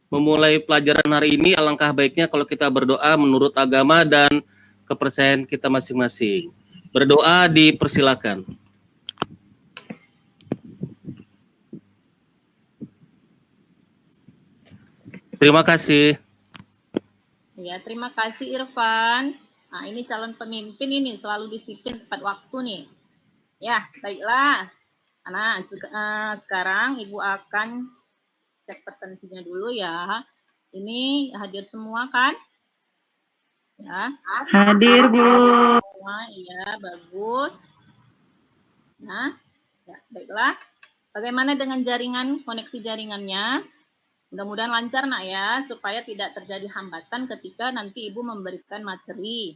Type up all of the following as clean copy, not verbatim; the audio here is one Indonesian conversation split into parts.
memulai pelajaran hari ini, alangkah baiknya kalau kita berdoa menurut agama dan kepercayaan kita masing-masing. Berdoa dipersilakan. Terima kasih. Ya, terima kasih Irfan. Nah, ini calon pemimpin ini selalu disiplin tepat waktu nih. Ya, baiklah. Nah, sekarang Ibu akan cek presensinya dulu ya. Ini hadir semua kan? Ya. Hadir, Bu. Hadir semua, iya, bagus. Nah, ya, baiklah. Bagaimana dengan jaringan, koneksi jaringannya? Mudah-mudahan lancar nak ya, supaya tidak terjadi hambatan ketika nanti Ibu memberikan materi.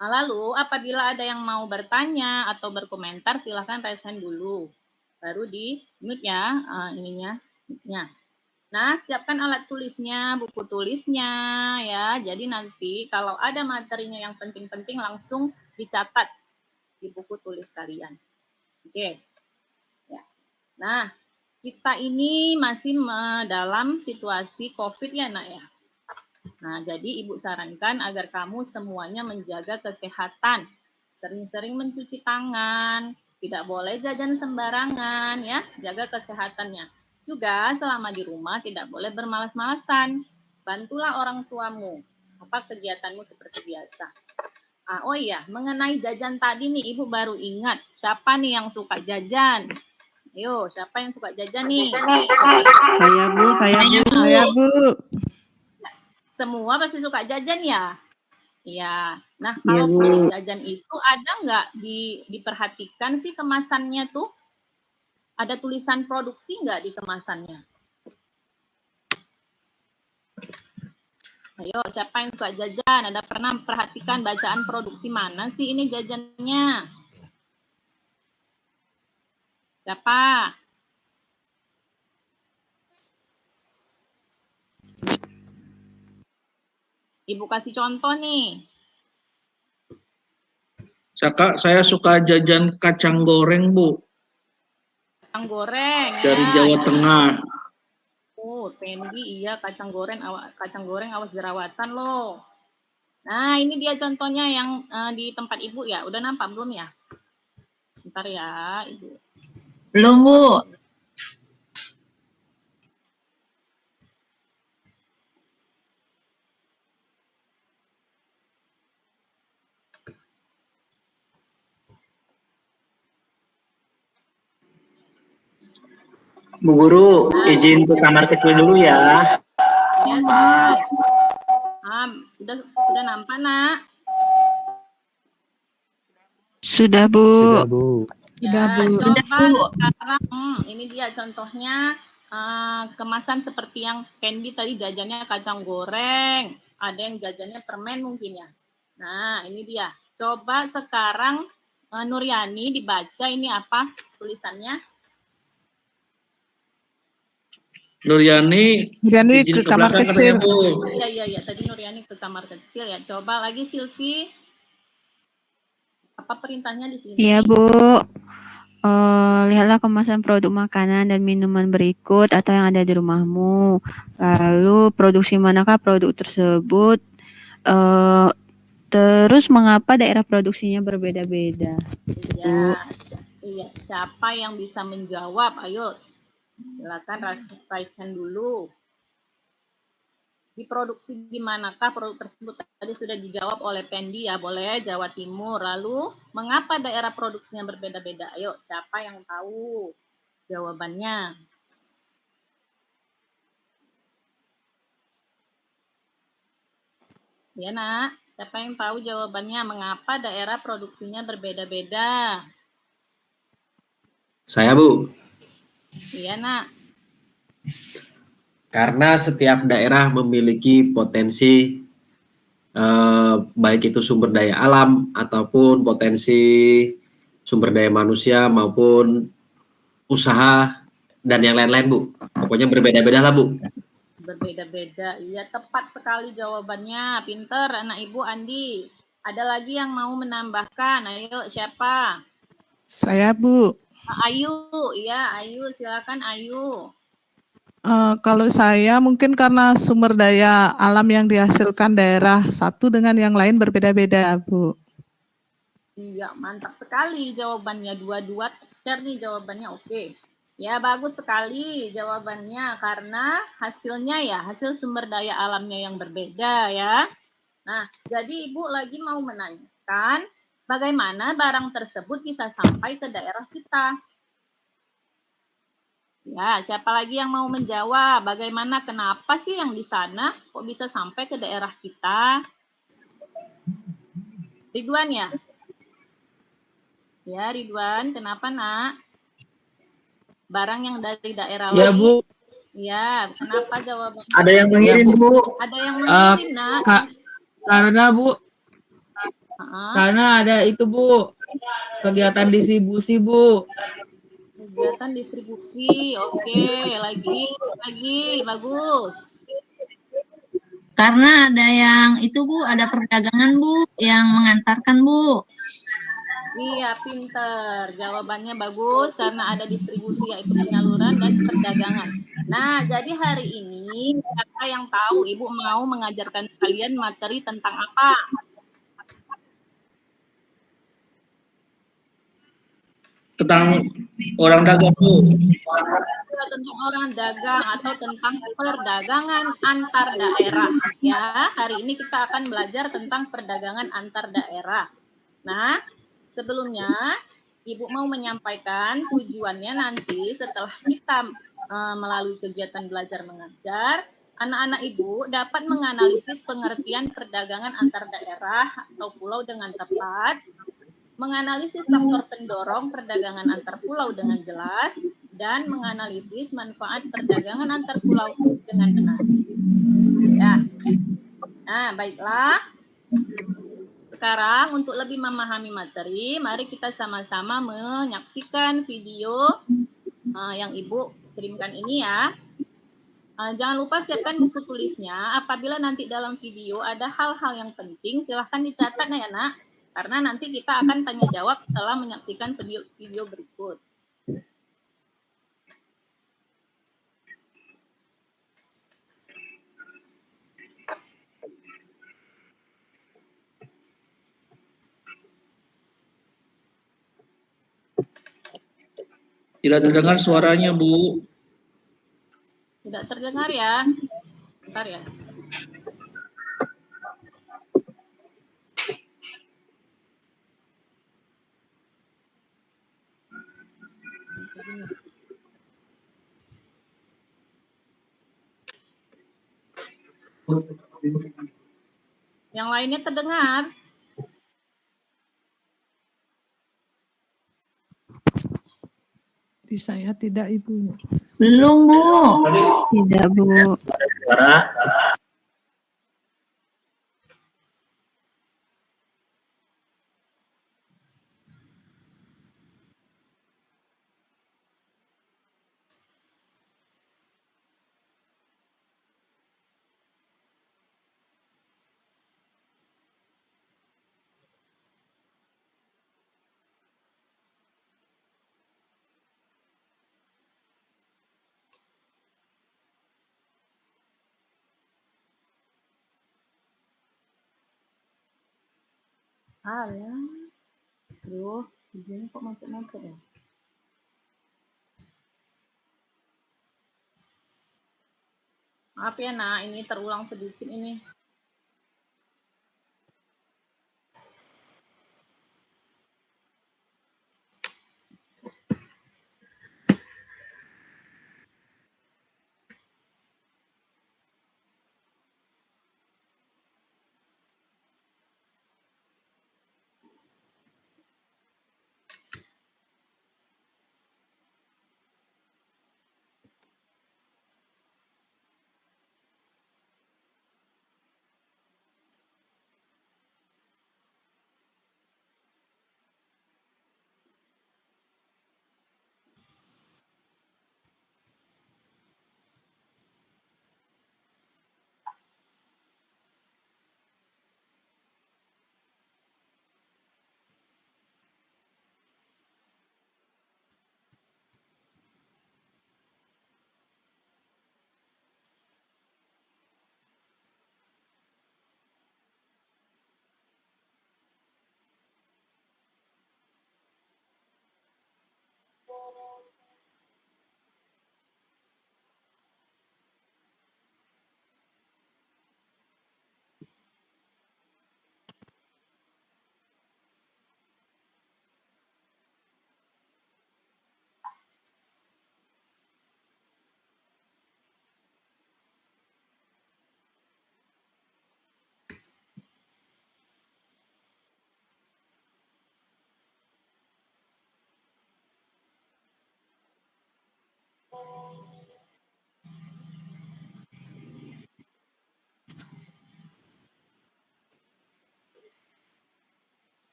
Nah, lalu apabila ada yang mau bertanya atau berkomentar, silahkan raise hand dulu. Baru di mute ya, ininya. Ya. Nah, siapkan alat tulisnya, buku tulisnya ya. Jadi nanti kalau ada materinya yang penting-penting langsung dicatat di buku tulis kalian. Oke. Ya. Nah, kita ini masih dalam situasi COVID ya, Nak ya. Nah, jadi Ibu sarankan agar kamu semuanya menjaga kesehatan. Sering-sering mencuci tangan, tidak boleh jajan sembarangan ya, jaga kesehatannya. Juga selama di rumah tidak boleh bermalas-malasan. Bantulah orang tuamu. Apa kegiatanmu seperti biasa. Oh iya, mengenai jajan tadi nih Ibu baru ingat. Siapa nih yang suka jajan? Ayo, siapa yang suka jajan nih? Saya, Bu. Saya, Bu. Semua pasti suka jajan ya? Iya. Nah, Iya, kalau Bu. beli jajan itu ada nggak diperhatikan sih kemasannya tuh? Ada tulisan produksi nggak di kemasannya? Ayo, siapa yang suka jajan? Ada pernah perhatikan bacaan produksi mana sih ini jajannya? Siapa? Ibu kasih contoh nih. Saya suka jajan kacang goreng, Bu. Kacang goreng dari ya. Jawa Tengah. Pendi, iya kacang goreng awas jerawatan loh. Nah, ini dia contohnya yang di tempat Ibu ya. Udah nampak belum ya? Bentar ya, Ibu. Belum, Bu. Bu Guru, izin ke kamar kecil dulu ya. Ya, Pak. Sudah nampak, Nak? Sudah, Bu. Sudah, Bu. Coba sekarang, ini dia contohnya kemasan seperti yang Candy tadi jajannya kacang goreng, ada yang jajannya permen mungkin ya. Nah, ini dia. Coba sekarang Nuryani dibaca ini apa tulisannya? Nuryani ke kamar kecil. Iya, tadi Nuryani ke kamar kecil ya. Coba lagi Silvi. Apa perintahnya di sini? Iya, Bu. Lihatlah kemasan produk makanan dan minuman berikut atau yang ada di rumahmu. Lalu produksi manakah produk tersebut? Terus mengapa daerah produksinya berbeda-beda? Iya. Siapa yang bisa menjawab? Ayo, silakan raise hand dulu. Diproduksi di manakah produk tersebut? Tadi sudah dijawab oleh Pendi ya, boleh Jawa Timur. Lalu, mengapa daerah produksinya berbeda-beda? Ayo, siapa yang tahu jawabannya? Ya, Nak. Siapa yang tahu jawabannya? Mengapa daerah produksinya berbeda-beda? Saya, Bu. Iya, Nak. Karena setiap daerah memiliki potensi baik itu sumber daya alam ataupun potensi sumber daya manusia maupun usaha dan yang lain-lain, Bu. Pokoknya berbeda-beda lah, Bu. Berbeda-beda. Iya, tepat sekali jawabannya. Pinter anak Ibu Andi. Ada lagi yang mau menambahkan? Ayo, siapa? Saya, Bu. Ayu, iya Ayu, silakan Ayu. Kalau saya mungkin karena sumber daya alam yang dihasilkan daerah satu dengan yang lain berbeda-beda, Bu. Iya, mantap sekali jawabannya. Dua-dua teacher nih jawabannya oke. Ya, bagus sekali jawabannya karena hasilnya ya, hasil sumber daya alamnya yang berbeda ya. Nah, jadi Ibu lagi mau menanyakan bagaimana barang tersebut bisa sampai ke daerah kita. Ya, siapa lagi yang mau menjawab? Bagaimana, kenapa sih yang di sana kok bisa sampai ke daerah kita? Ridwan ya? Ya, Ridwan, kenapa nak? Barang yang dari daerah Ya, lain. Bu. Ya, kenapa jawabannya? Ada yang mengirim, Ya, Bu. Ada yang mengirim, nak. Karena, Bu, Heeh. karena ada itu, Bu, kegiatan distribusi, Bu. Kegiatan distribusi, oke. Lagi, bagus. Karena ada yang itu Bu, ada perdagangan Bu, yang mengantarkan Bu. Iya, pinter. Jawabannya bagus karena ada distribusi yaitu penyaluran dan perdagangan. Nah, jadi hari ini siapa yang tahu Ibu mau mengajarkan kalian materi tentang apa? Tentang orang dagang, Bu. Tentang orang dagang atau tentang perdagangan antar daerah. Ya, hari ini kita akan belajar tentang perdagangan antar daerah. Nah, sebelumnya Ibu mau menyampaikan tujuannya nanti setelah kita melalui kegiatan belajar mengajar, anak-anak Ibu dapat menganalisis pengertian perdagangan antar daerah atau pulau dengan tepat, menganalisis faktor pendorong perdagangan antar pulau dengan jelas, dan menganalisis manfaat perdagangan antar pulau dengan benar. Ya. Nah, baiklah. Sekarang untuk lebih memahami materi, mari kita sama-sama menyaksikan video yang Ibu kirimkan ini ya. Jangan lupa siapkan buku tulisnya. Apabila nanti dalam video ada hal-hal yang penting, silahkan dicatat ya nak. Karena nanti kita akan tanya jawab setelah menyaksikan video berikut. Tidak terdengar suaranya, Bu. Tidak terdengar ya. Bentar ya. Yang lainnya terdengar? Di saya tidak Ibu. Belum, Bu. Tidak, Bu. Suara. Alah. Aduh, videonya kok macet-macet ya? Maaf ya nak, ini terulang sedikit ini.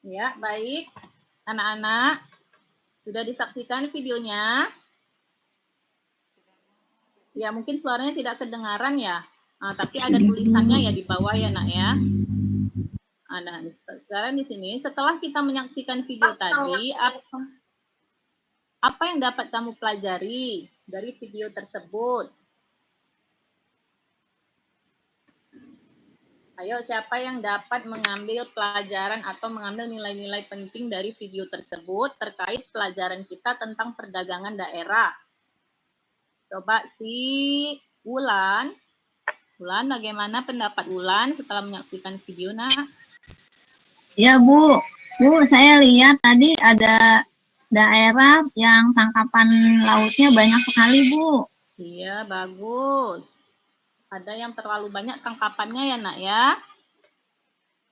Ya, baik. Anak-anak, sudah disaksikan videonya? Ya, mungkin suaranya tidak kedengaran ya. Tapi ada tulisannya ya di bawah ya, Nak ya. Nah, sekarang di sini setelah kita menyaksikan video tadi, apa yang dapat kamu pelajari dari video tersebut? Ayo, siapa yang dapat mengambil pelajaran atau mengambil nilai-nilai penting dari video tersebut terkait pelajaran kita tentang perdagangan daerah? Coba si Wulan. Wulan, bagaimana pendapat Wulan setelah menyaksikan video, Nak? Ya Bu, saya lihat tadi ada daerah yang tangkapan lautnya banyak sekali Bu. Iya, bagus. Ada yang terlalu banyak tangkapannya ya, Nak ya?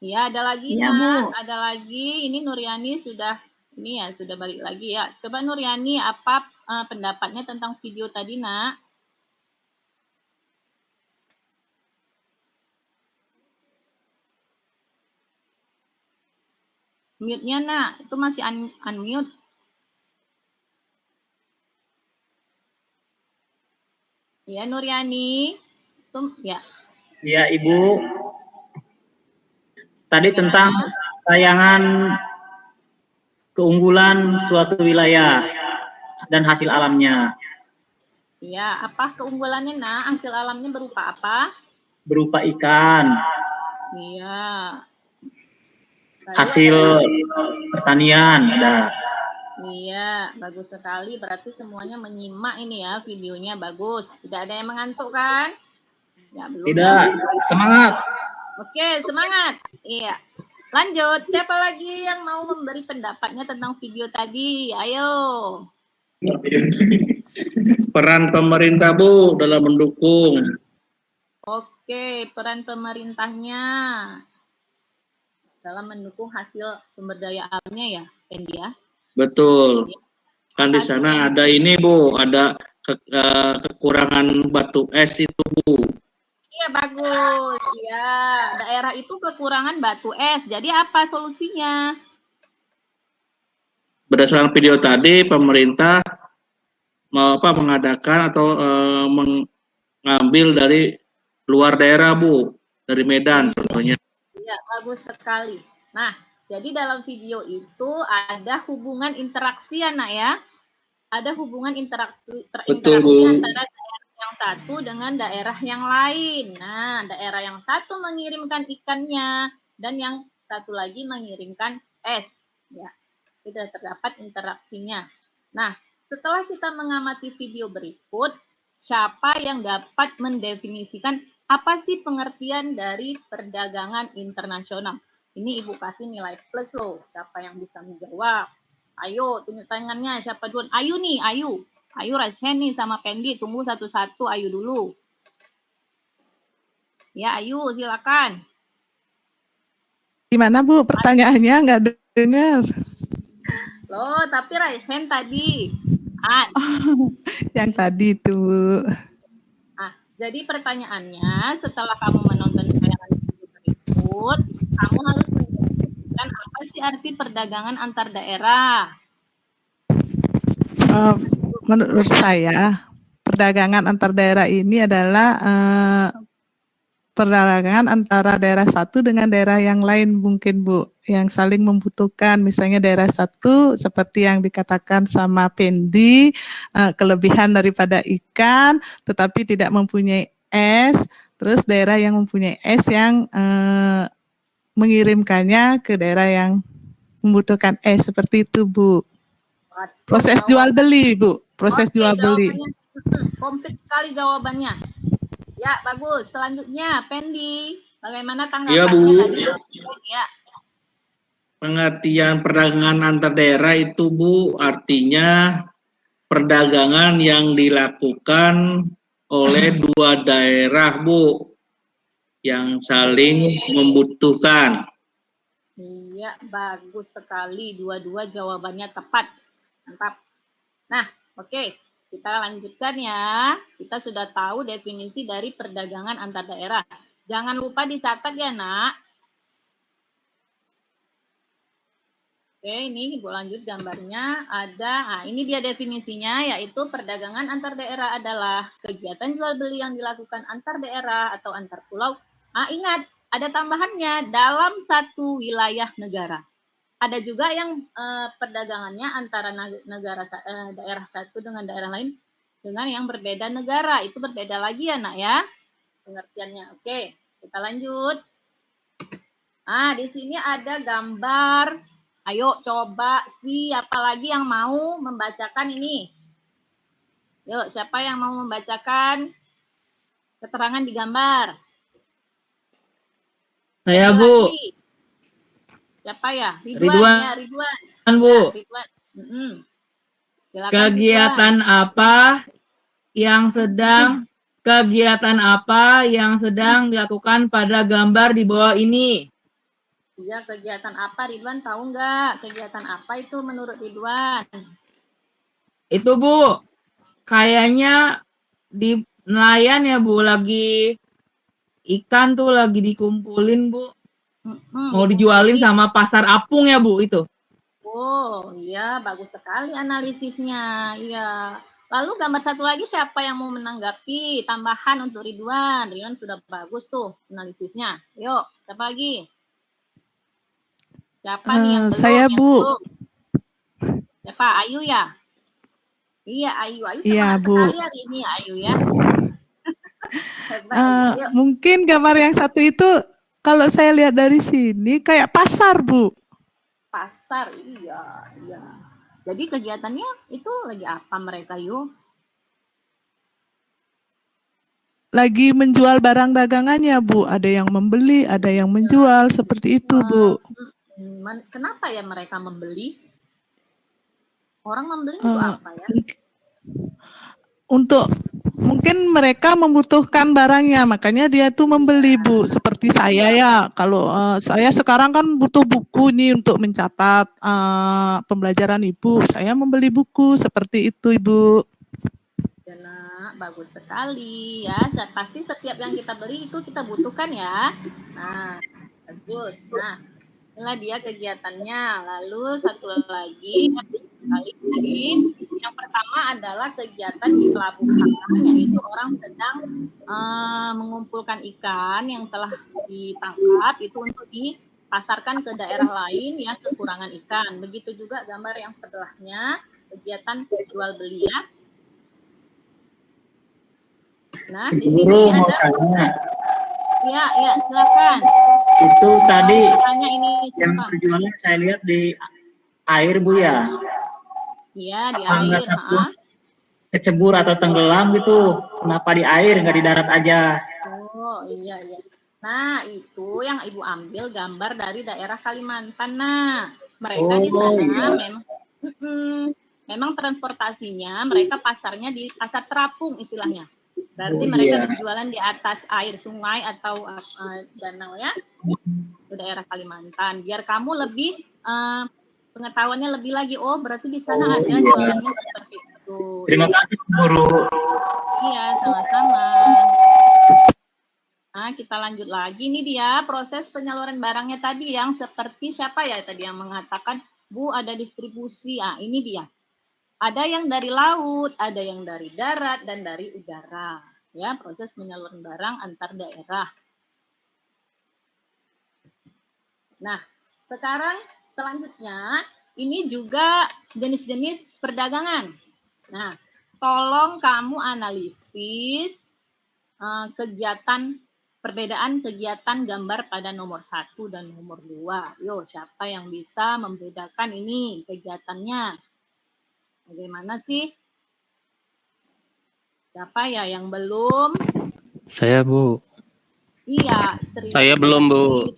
Iya, ada lagi, Iya, Nak. Bu. Ada lagi. Ini Nuryani sudah balik lagi ya. Coba Nuryani, apa pendapatnya tentang video tadi, Nak? Mute-nya, Nak. Itu masih unmute. Ya, Nuryani. Ya. Iya, Ibu. Tadi tentang tayangan keunggulan suatu wilayah dan hasil alamnya. Iya, apa keunggulannya, Nak? Hasil alamnya berupa apa? Berupa ikan, Iya. hasil pertanian ada. Iya, bagus sekali. Berarti semuanya menyimak ini ya videonya. Bagus. Tidak ada yang mengantuk kan? Ya, belum. Tidak, semangat. Oke, semangat. Iya. Lanjut. Siapa lagi yang mau memberi pendapatnya tentang video tadi? Ayo. Peran pemerintah Bu dalam mendukung. Oke, peran pemerintahnya dalam mendukung hasil sumber daya alamnya ya, Pendi ya. Betul. Kan di sana ada ini Bu, ada kekurangan batu es itu Bu. Iya, bagus. Ya, daerah itu kekurangan batu es. Jadi apa solusinya? Berdasarkan video tadi, pemerintah mengadakan atau mengambil dari luar daerah Bu, dari Medan contohnya. Iya, bagus sekali. Nah, jadi dalam video itu ada hubungan interaksi ya, Nak ya. Ada hubungan interaksi antara daerah yang satu dengan daerah yang lain. Nah, daerah yang satu mengirimkan ikannya dan yang satu lagi mengirimkan es. Ya, tidak terdapat interaksinya. Nah, setelah kita mengamati video berikut, siapa yang dapat mendefinisikan apa sih pengertian dari perdagangan internasional? Ini Ibu kasih nilai plus loh. Siapa yang bisa menjawab? Ayo, tunjuk tangannya. Siapa duluan? Ayu nih, Ayu. Ayu raise hand nih sama Pendi. Tunggu satu-satu Ayu dulu. Ya, Ayu silakan. Gimana Bu? Pertanyaannya nggak dengar. Loh, tapi raise hand tadi. Yang tadi itu. Jadi pertanyaannya, setelah kamu menonton tayangan video berikut, kamu harus menjelaskan apa sih arti perdagangan antar daerah. Menurut saya, perdagangan antar daerah ini adalah perdagangan antara daerah satu dengan daerah yang lain mungkin Bu, yang saling membutuhkan. Misalnya daerah satu seperti yang dikatakan sama Pendi, kelebihan daripada ikan tetapi tidak mempunyai es, terus daerah yang mempunyai es yang mengirimkannya ke daerah yang membutuhkan es, seperti itu Bu. Proses jual beli Bu, proses jual beli. Komplit sekali jawabannya. Ya, bagus. Selanjutnya, Pendi. Bagaimana tanggapannya Iya, Bu. tadi? Ya. Pengertian perdagangan antar daerah itu Bu, artinya perdagangan yang dilakukan oleh dua daerah, Bu, yang saling membutuhkan. Iya, bagus sekali. Dua-dua jawabannya tepat. Mantap. Nah, oke. Kita lanjutkan ya. Kita sudah tahu definisi dari perdagangan antar daerah. Jangan lupa dicatat ya, Nak. Oke, ini Ibu lanjut gambarnya. Nah ini dia definisinya, yaitu perdagangan antar daerah adalah kegiatan jual beli yang dilakukan antar daerah atau antar pulau. Ingat, ada tambahannya dalam satu wilayah negara. Ada juga yang perdagangannya antara daerah satu dengan daerah lain dengan yang berbeda negara. Itu berbeda lagi ya, Nak ya, pengertiannya. Oke, kita lanjut. Di sini ada gambar. Ayo coba siapa lagi yang mau membacakan ini? Yuk, siapa yang mau membacakan keterangan di gambar? Saya, Bu. Lagi. Siapa ya? Ridwan. Ya, Ridwan. Bu. Ya, Ridwan. Silakan, Kegiatan Ridwan. Kegiatan apa yang sedang dilakukan pada gambar di bawah ini? Iya, kegiatan apa, Ridwan? Tahu nggak? Kegiatan apa itu menurut Ridwan? Itu, Bu, kayaknya di nelayan ya, Bu, lagi ikan tuh lagi dikumpulin, Bu. Mau dijualin sama pasar apung ya, Bu, itu. Oh, iya, bagus sekali analisisnya. Iya. Lalu gambar satu lagi siapa yang mau menanggapi tambahan untuk Ridwan? Ridwan sudah bagus tuh analisisnya. Yuk, siapa lagi? Siapa nih yang belum? Saya, Bu. Belum? Siapa? Ayu ya? Iya, Ayu. Ayu Iya, semangat Bu. sekali hari ini, Ayu ya. Mungkin gambar yang satu itu kalau saya lihat dari sini kayak pasar, Bu. Pasar, iya. Jadi kegiatannya itu lagi apa mereka, Yu? Lagi menjual barang dagangannya, Bu. Ada yang membeli, ada yang menjual, seperti itu, Bu. Kenapa ya mereka membeli? Orang membeli untuk apa ya? Untuk mungkin mereka membutuhkan barangnya, makanya dia tuh membeli, Bu. Seperti saya ya, kalau saya sekarang kan butuh buku nih untuk mencatat pembelajaran Ibu. Saya membeli buku seperti itu, Ibu. Nah, bagus sekali ya. Pasti setiap yang kita beli itu kita butuhkan ya. Nah, bagus. Nah, inilah dia kegiatannya. Lalu satu lagi, yang pertama adalah kegiatan di pelabuhan, yaitu orang sedang mengumpulkan ikan yang telah ditangkap itu untuk dipasarkan ke daerah lain yang kekurangan ikan. Begitu juga gambar yang sebelahnya, kegiatan jual beli ya. Nah, di sini ada. Ya, silakan. Itu tadi ini yang perjualan saya lihat di air, Bu ya. Iya, di air. Kecebur atau tenggelam gitu. Kenapa di air, nggak di darat aja? Oh, iya. Nah, itu yang Ibu ambil gambar dari daerah Kalimantan. Nah, mereka di sana memang transportasinya, mereka pasarnya di pasar terapung istilahnya. Berarti mereka berjualan di atas air sungai atau danau ya, di daerah Kalimantan. Biar kamu lebih pengetahuannya lebih lagi. Oh, berarti di sana ada jualannya seperti itu. Terima kasih, Guru. Iya, sama-sama. Nah, kita lanjut lagi. Ini dia proses penyaluran barangnya tadi yang seperti siapa ya tadi yang mengatakan, Bu, ada distribusi. Ini dia. Ada yang dari laut, ada yang dari darat, dan dari udara. Ya, proses penyaluran barang antar daerah. Nah, sekarang selanjutnya, ini juga jenis-jenis perdagangan. Nah, tolong kamu analisis perbedaan kegiatan gambar pada nomor 1 dan nomor 2. Yo, siapa yang bisa membedakan ini kegiatannya? Bagaimana sih? Siapa ya yang belum? Saya, Bu. Iya, Saya belum, Bu.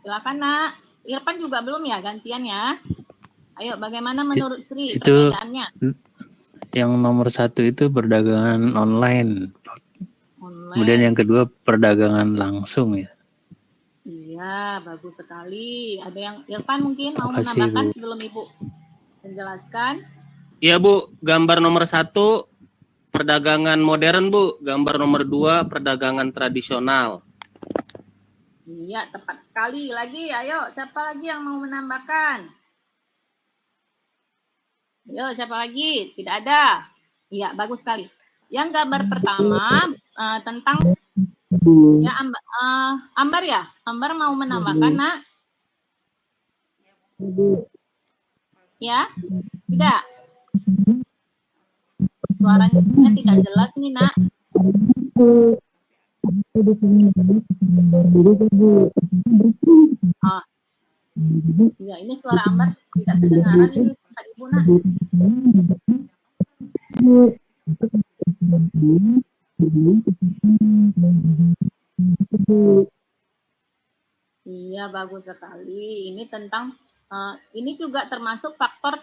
Silakan, Nak. Irfan juga belum ya, gantian ya. Ayo, bagaimana menurut Sri itu perbedaannya? Yang nomor 1 itu perdagangan online. Kemudian Online. yang kedua perdagangan langsung ya. Iya, bagus sekali. Ada yang Irfan mungkin mau Makasih, menambahkan Bu. sebelum Ibu menjelaskan? Iya Bu, gambar nomor 1 perdagangan modern Bu, gambar nomor 2 perdagangan tradisional. Iya, tepat sekali. Lagi, ayo, siapa lagi yang mau menambahkan? Ayo, siapa lagi? Tidak ada. Iya, bagus sekali. Yang gambar pertama tentang ya Ambar ya? Ambar mau menambahkan, Nak? Ya? Tidak? Suaranya tidak jelas nih, Nak. Ya, ini suara Ambar tidak kedengaran ini Pak Ibu, Nak. Iya, bagus sekali. Ini tentang ini juga termasuk faktor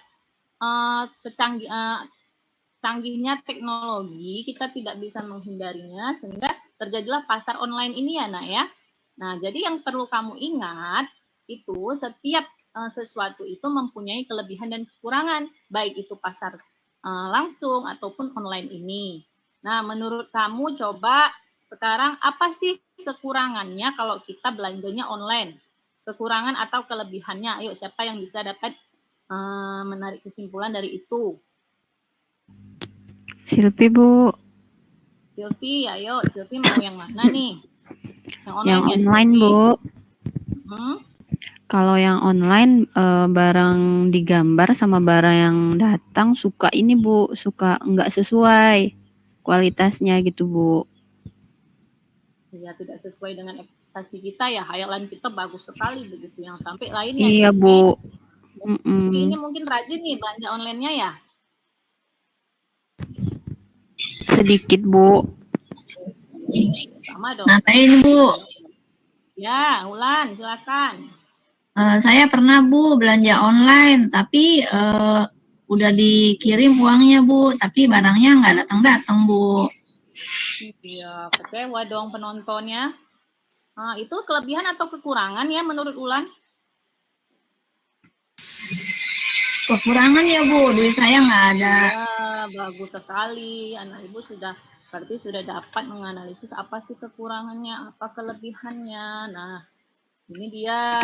canggihnya teknologi, kita tidak bisa menghindarinya sehingga terjadilah pasar online ini ya, Nak ya. Nah, jadi yang perlu kamu ingat itu setiap sesuatu itu mempunyai kelebihan dan kekurangan, baik itu pasar langsung ataupun online ini. Nah, menurut kamu coba sekarang apa sih kekurangannya kalau kita belanjanya online? Kekurangan atau kelebihannya? Ayo, siapa yang bisa dapat menarik kesimpulan dari itu? Silvi, Bu. Silvi, ayo. Silvi mau yang mana nih? Yang online, Yang ya, online, Silvi? Bu. Hmm? Kalau yang online barang digambar sama barang yang datang suka ini Bu, suka nggak sesuai kualitasnya gitu Bu. Ya, tidak sesuai dengan ekspektasi kita ya. Hayalan kita bagus sekali begitu yang sampai lain ya. Iya Silvi. Bu. Silvi ini mungkin rajin nih belanja online-nya ya? Sedikit Bu. Sama dong. Ngapain Bu? Ya, Ulan, silakan. Saya pernah Bu belanja online, tapi udah dikirim uangnya Bu, tapi barangnya nggak datang-datang Bu. Iya, kecewa dong penontonnya. Itu kelebihan atau kekurangan ya menurut Ulan? Kekurangan ya Bu, duit saya nggak ada. Ya, bagus sekali. Anak Ibu berarti sudah dapat menganalisis apa sih kekurangannya, apa kelebihannya. Nah, ini dia.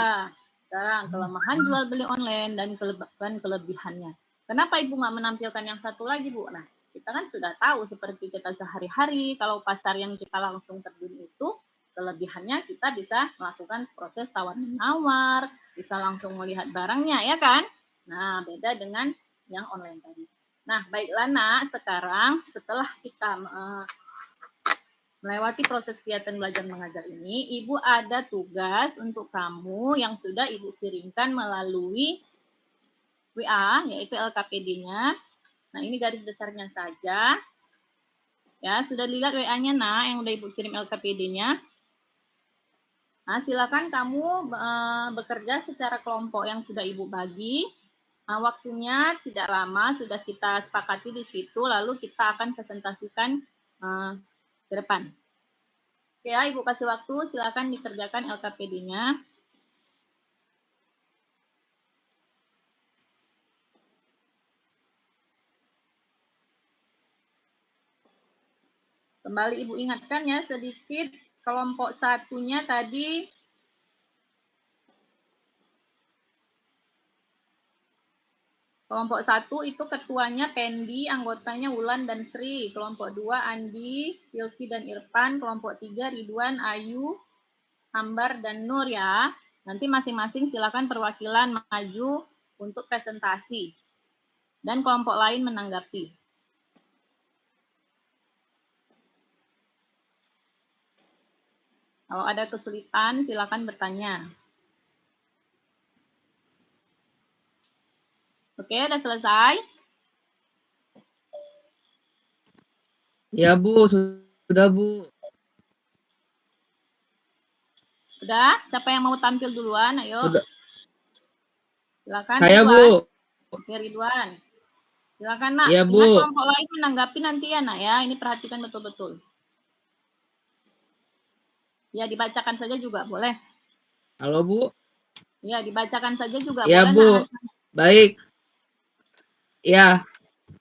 Sekarang kelemahan jual beli online dan kelebihannya. Kenapa Ibu nggak menampilkan yang satu lagi, Bu? Nah, kita kan sudah tahu seperti kita sehari-hari, kalau pasar yang kita langsung terjun itu, kelebihannya kita bisa melakukan proses tawar-menawar, bisa langsung melihat barangnya, ya kan? Nah, beda dengan yang online tadi. Nah, baiklah Nak, sekarang setelah kita melewati proses kegiatan belajar mengajar ini, Ibu ada tugas untuk kamu yang sudah Ibu kirimkan melalui WA, yaitu LKPD-nya. Nah, ini garis besarnya saja. Ya, sudah lihat WA-nya, Nak, yang udah Ibu kirim LKPD-nya. Nah, silakan kamu bekerja secara kelompok yang sudah Ibu bagi. Nah, waktunya tidak lama, sudah kita sepakati di situ, lalu kita akan presentasikan ke depan. Oke ya, Ibu kasih waktu, silakan dikerjakan LKPD-nya. Kembali Ibu ingatkan ya sedikit, kelompok satunya tadi kelompok 1 itu ketuanya Pendi, anggotanya Wulan dan Sri. Kelompok 2 Andi, Silvi dan Irfan. Kelompok 3 Ridwan, Ayu, Ambar dan Nur ya. Nanti masing-masing silakan perwakilan maju untuk presentasi. Dan kelompok lain menanggapi. Kalau ada kesulitan silakan bertanya. Oke, udah selesai? Ya Bu, sudah Bu. Udah? Siapa yang mau tampil duluan? Ayo. Sudah. Silakan Saya Ridwan. Bu. Oke, Ridwan. Silakan Nak. Iya, Ingat Bu. kelompok lain menanggapi nanti ya Nak ya. Ini perhatikan betul-betul. Ya dibacakan saja juga boleh. Halo, Bu. Ya dibacakan saja juga Iya, boleh Bu. Nak hasilnya. Baik. Ya,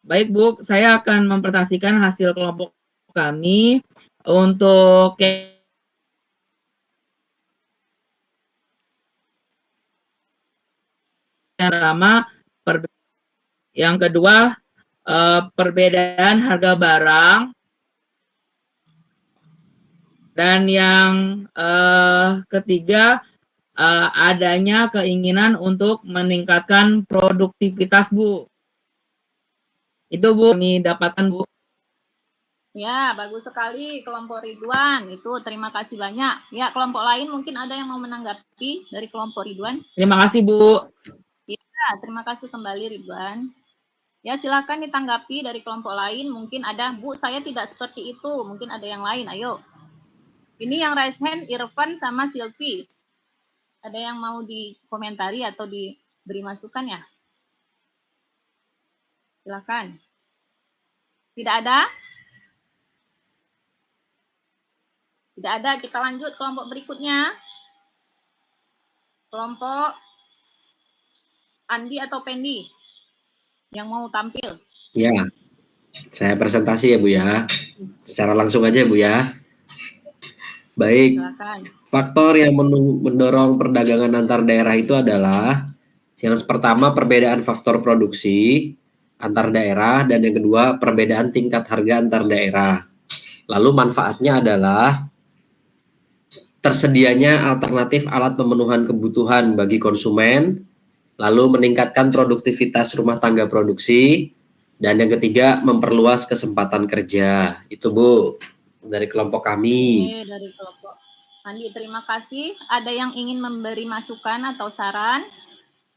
baik Bu. Saya akan mempresentasikan hasil kelompok kami untuk yang pertama, yang kedua perbedaan harga barang, dan yang ketiga adanya keinginan untuk meningkatkan produktivitas Bu. Itu Bu kami dapatkan Bu. Ya, bagus sekali kelompok Ridwan. Itu terima kasih banyak. Ya, kelompok lain mungkin ada yang mau menanggapi dari kelompok Ridwan. Terima kasih Bu. Ya, terima kasih kembali Ridwan. Ya, silakan ditanggapi dari kelompok lain. Mungkin ada, Bu, saya tidak seperti itu. Mungkin ada yang lain, ayo. Ini yang raise hand Irfan sama Silvi. Ada yang mau dikomentari atau diberi masukan ya? Silakan. Tidak ada? Tidak ada, kita lanjut kelompok berikutnya. Kelompok Andi atau Pendi yang mau tampil. Ya, saya presentasi ya Bu ya. Secara langsung aja Bu ya. Baik, Silakan. faktor yang mendorong perdagangan antar daerah itu adalah yang pertama perbedaan faktor produksi antar daerah, dan yang kedua perbedaan tingkat harga antar daerah. Lalu manfaatnya adalah tersedianya alternatif alat pemenuhan kebutuhan bagi konsumen, lalu meningkatkan produktivitas rumah tangga produksi, dan yang ketiga memperluas kesempatan kerja. Itu Bu dari kelompok kami. Oke, dari kelompok Andi, terima kasih. Ada yang ingin memberi masukan atau saran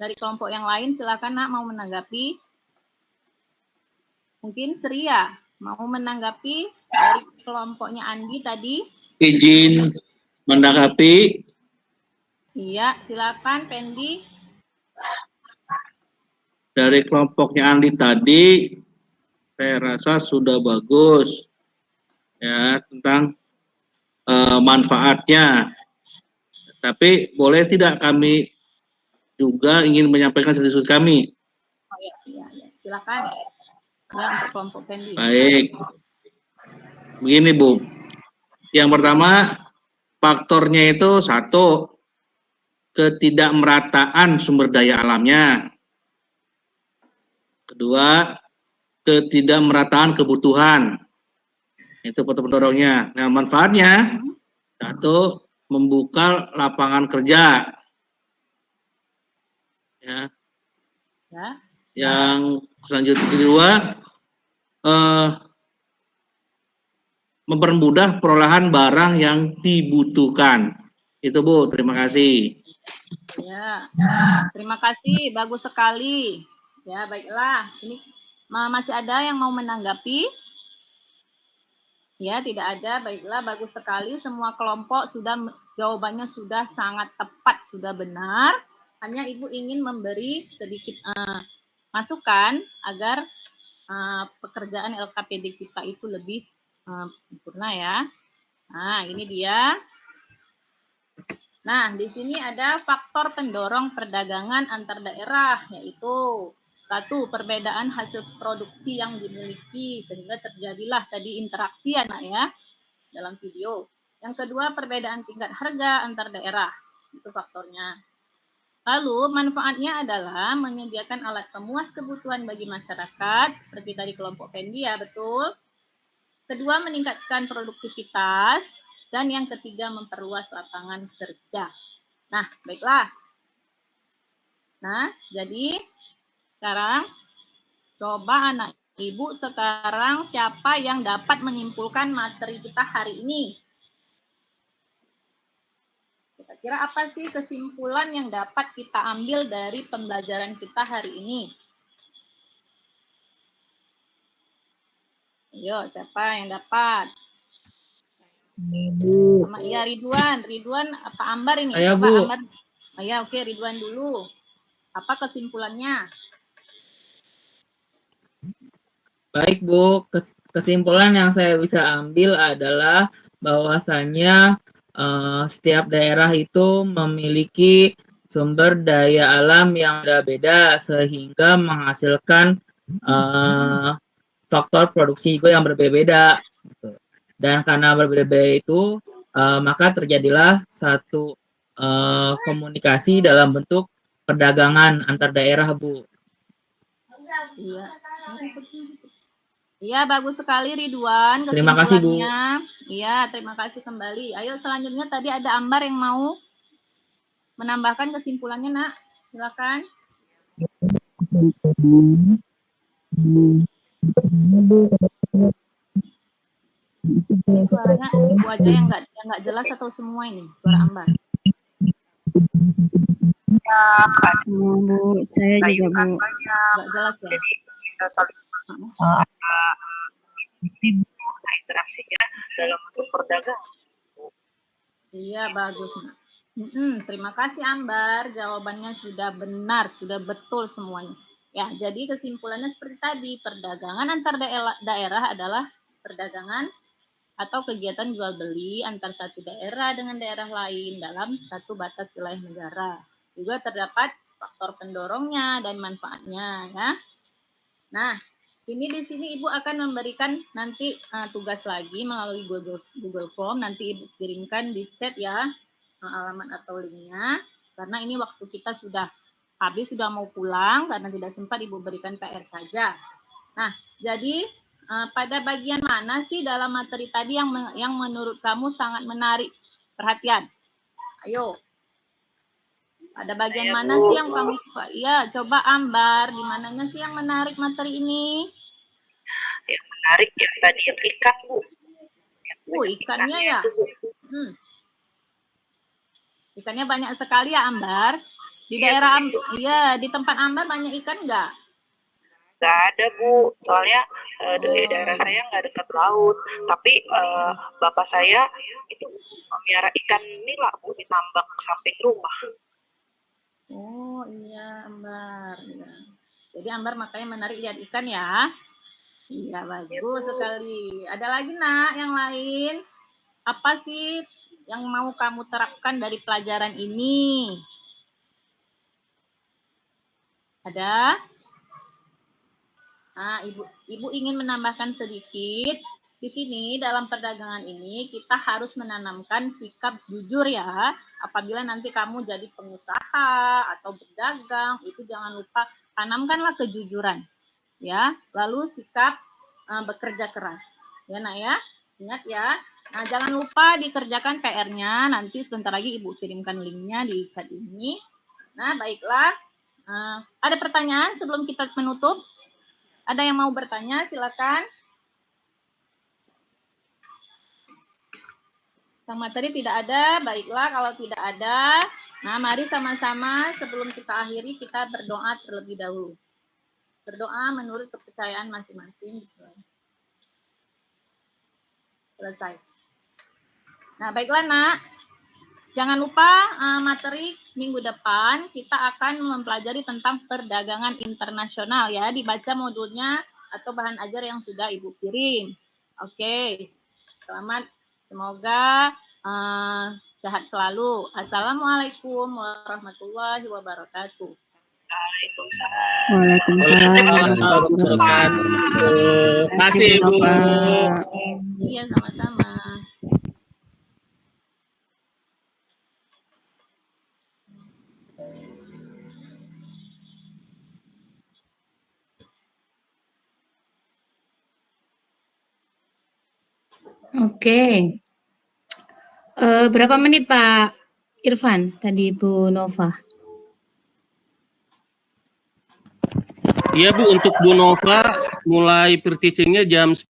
dari kelompok yang lain? Silakan Nak, mau menanggapi. Mungkin Seria mau menanggapi dari kelompoknya Andi tadi. Izin menanggapi. Iya, silakan Pendi. Dari kelompoknya Andi tadi, saya rasa sudah bagus ya tentang manfaatnya. Tapi boleh tidak kami juga ingin menyampaikan sedikit kami? Oh iya, silakan. Ya, untuk kelompok Pendi. Baik. Begini Bu. Yang pertama, faktornya itu satu, ketidakmerataan sumber daya alamnya. Kedua, ketidakmerataan kebutuhan. Itu faktor pendorongnya. Nah, manfaatnya satu, membuka lapangan kerja. Ya. Yang selanjutnya kedua, mempermudah perolehan barang yang dibutuhkan. Itu Bu, terima kasih. Ya, terima kasih, bagus sekali. Ya, baiklah. Ini masih ada yang mau menanggapi? Ya, tidak ada. Baiklah, bagus sekali. Semua kelompok sudah jawabannya sudah sangat tepat, sudah benar. Hanya Ibu ingin memberi sedikit masukan agar pekerjaan LKPD kita itu lebih sempurna ya. Nah, ini dia. Nah, di sini ada faktor pendorong perdagangan antar daerah, yaitu satu, perbedaan hasil produksi yang dimiliki, sehingga terjadilah tadi interaksi ya Nak ya, dalam video. Yang kedua, perbedaan tingkat harga antar daerah, itu faktornya. Lalu, manfaatnya adalah menyediakan alat pemuas kebutuhan bagi masyarakat, seperti tadi kelompok Pendi ya, betul. Kedua, meningkatkan produktivitas. Dan yang ketiga, memperluas lapangan kerja. Nah, baiklah. Nah, jadi sekarang coba anak Ibu sekarang siapa yang dapat menyimpulkan materi kita hari ini? Kira-kira apa sih kesimpulan yang dapat kita ambil dari pembelajaran kita hari ini? Ayo, siapa yang dapat? Sama iya Ridwan. Ridwan apa Ambar ini? Saya, Coba Bu. Ambar. Oh, ya, oke, Ridwan dulu. Apa kesimpulannya? Baik Bu, kesimpulan yang saya bisa ambil adalah bahwasannya setiap daerah itu memiliki sumber daya alam yang beda-beda sehingga menghasilkan faktor produksi juga yang berbeda-beda. Dan karena berbeda-beda itu, maka terjadilah satu komunikasi dalam bentuk perdagangan antar daerah, Bu. Iya. Iya, bagus sekali Ridwan. Terima kasih, Bu. Iya, terima kasih kembali. Ayo selanjutnya tadi ada Ambar yang mau menambahkan kesimpulannya, Nak. Silakan. Ini suaranya Ibu aja yang nggak jelas atau semua ini suara Ambar? Bu, saya juga Bu. Nggak jelas ya. Jadi kita saling ada interaksinya dalam bentuk perdagangan. Iya, bagus, Nak. Terima kasih Ambar, jawabannya sudah benar, sudah betul semuanya. Ya, jadi kesimpulannya seperti tadi, perdagangan antar daerah adalah perdagangan atau kegiatan jual beli antar satu daerah dengan daerah lain dalam satu batas wilayah negara. Juga terdapat faktor pendorongnya dan manfaatnya, ya. Nah, ini di sini Ibu akan memberikan nanti tugas lagi melalui Google Form, nanti Ibu kirimkan di chat ya, alamat atau linknya, karena ini waktu kita sudah habis, sudah mau pulang, karena tidak sempat Ibu berikan PR saja. Nah, jadi pada bagian mana sih dalam materi tadi yang menurut kamu sangat menarik perhatian? Ayo. Pada bagian mana sih yang kamu suka? Iya, coba Ambar, di mananya sih yang menarik materi ini? Yang menarik ya tadi yang ikan, Bu. Ikannya ya? Ikannya banyak sekali ya, Ambar? Di daerah iya, di tempat Ambar banyak ikan nggak? Nggak ada, Bu. Soalnya dari daerah saya nggak dekat laut. Tapi bapak saya itu memelihara ikan nila, Bu, di tambak samping rumah. Oh iya, Ambar. Ya. Jadi Ambar makanya menarik lihat ikan ya. Iya, bagus sekali. Ada lagi, Nak, yang lain? Apa sih yang mau kamu terapkan dari pelajaran ini? Ada? Nah, Ibu ingin menambahkan sedikit. Di sini dalam perdagangan ini kita harus menanamkan sikap jujur ya. Apabila nanti kamu jadi pengusaha atau berdagang, itu jangan lupa tanamkanlah kejujuran. Ya, lalu sikap bekerja keras. Ya, Nak ya. Ingat ya. Nah, jangan lupa dikerjakan PR-nya. Nanti sebentar lagi Ibu kirimkan linknya di chat ini. Nah, baiklah. Ada pertanyaan sebelum kita menutup? Ada yang mau bertanya? Silakan. Sang materi tidak ada. Baiklah, kalau tidak ada, nah mari sama-sama sebelum kita akhiri kita berdoa terlebih dahulu. Berdoa menurut kepercayaan masing-masing. Selesai. Nah, baiklah, Nak. Jangan lupa materi minggu depan kita akan mempelajari tentang perdagangan internasional ya. Dibaca modulnya atau bahan ajar yang sudah Ibu kirim. Oke. Selamat. Semoga sehat selalu. Assalamualaikum warahmatullahi wabarakatuh. Waalaikumsalam. Terima kasih, Bu. Iya, sama-sama. Oke. Berapa menit Pak Irfan tadi Bu Nova? Iya, Bu, untuk Bu Nova mulai pre-teachingnya jam